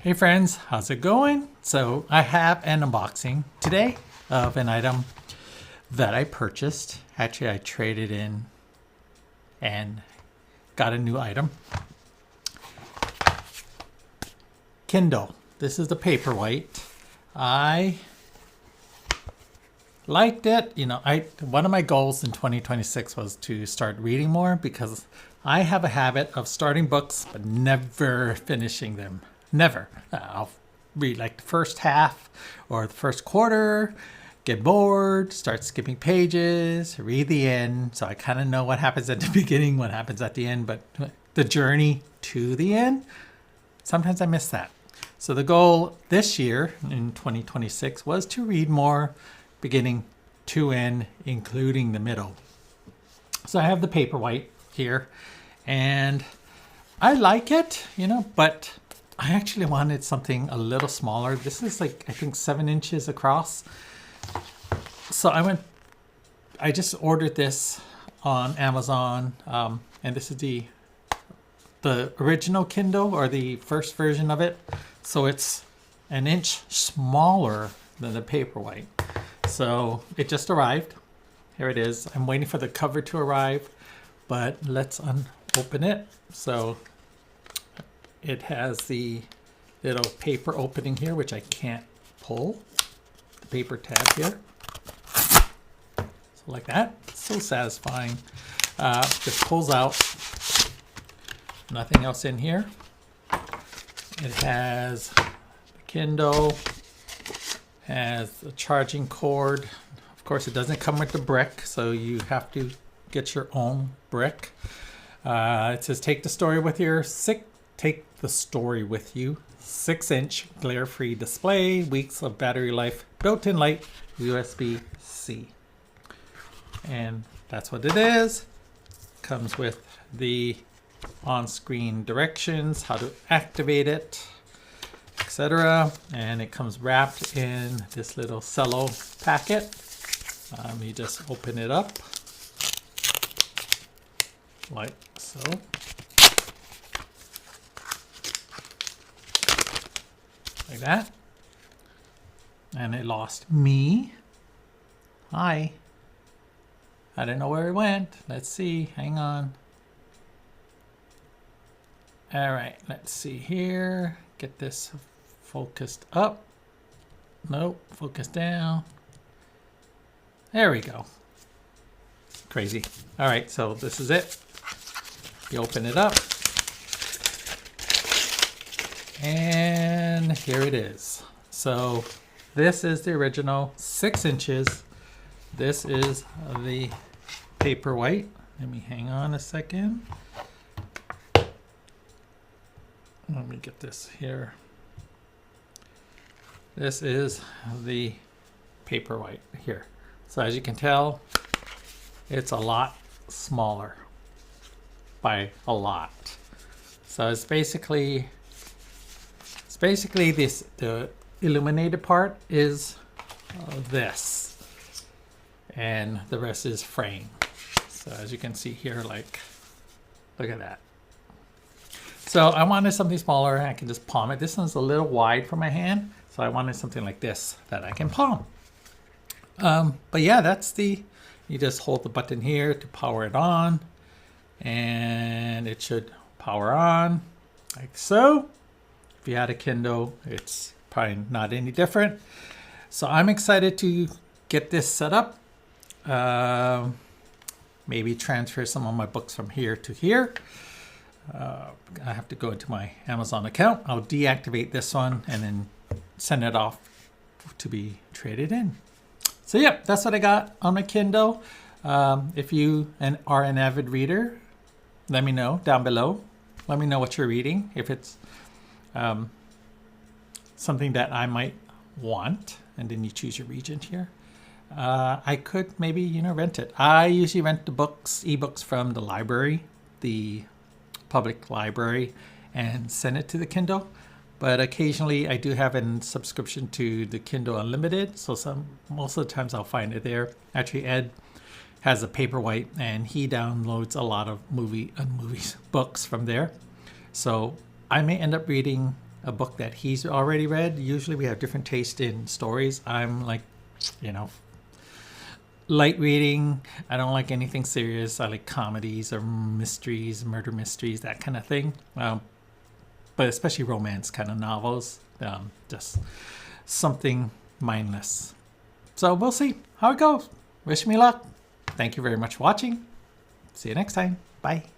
Hey friends, how's it going? So I have an unboxing today of an item that I purchased. Actually, I traded in and got a new item. Kindle. This is the Paperwhite. I liked it. One of my goals in 2026 was to start reading more because I have a habit of starting books but never finishing them. Never. I'll read like the first half or the first quarter, get bored, start skipping pages, read the end. So I kind of know what happens at the beginning, what happens at the end, but the journey to the end, sometimes I miss that. So the goal this year in 2026 was to read more beginning to end, including the middle. So I have the Paperwhite here and I like it, but I actually wanted something a little smaller. This is like, I think 7 inches across. So I just ordered this on Amazon. And this is the original Kindle or the first version of it. So it's an inch smaller than the Paperwhite. So it just arrived. Here it is. I'm waiting for the cover to arrive, but let's open it. So it has the little paper opening here, which I can't pull. The paper tab here. So like that. So satisfying. Just pulls out. Nothing else in here. It has the Kindle. Has a charging cord. Of course, it doesn't come with the brick, so you have to get your own brick. It says take the story with you. 6-inch glare-free display, weeks of battery life, built-in light, USB-C. And that's what it is. Comes with the on-screen directions, how to activate it, etc. And it comes wrapped in this little cello packet. You just open it up like so. Like that. And it lost me. Hi. I don't know where it went. Let's see. Hang on. All right. Let's see here. Get this focused up. Nope. Focus down. There we go. Crazy. All right. So this is it. You open it up. And here it is. So this is the original 6 inches. This is the Paperwhite. Let me hang on a second. Let me get this here. This is the Paperwhite here. So as you can tell, it's a lot smaller by a lot. So it's basically the illuminated part is this, and the rest is frame. So as you can see here, like, look at that. So I wanted something smaller. I can just palm it. This one's a little wide for my hand, so I wanted something like this that I can palm. But yeah, you just hold the button here to power it on, and it should power on like so. If you had a Kindle, it's probably not any different. So I'm excited to get this set up. Maybe transfer some of my books from here to here. I have to go into my Amazon account. I'll deactivate this one and then send it off to be traded in. So yeah, that's what I got on my Kindle. If you are an avid reader, let me know down below. Let me know what you're reading. If it's something that I might want, and then you choose your region here. I could maybe, rent it. I usually rent the ebooks from the library, the public library, and send it to the Kindle. But occasionally I do have a subscription to the Kindle Unlimited. So most of the times I'll find it there. Actually, Ed has a Paperwhite and he downloads a lot of books from there. So I may end up reading a book that he's already read. Usually we have different taste in stories. I'm like, light reading. I don't like anything serious. I like comedies or mysteries, murder mysteries, that kind of thing. But especially romance kind of novels. Just something mindless. So we'll see how it goes. Wish me luck. Thank you very much for watching. See you next time. Bye.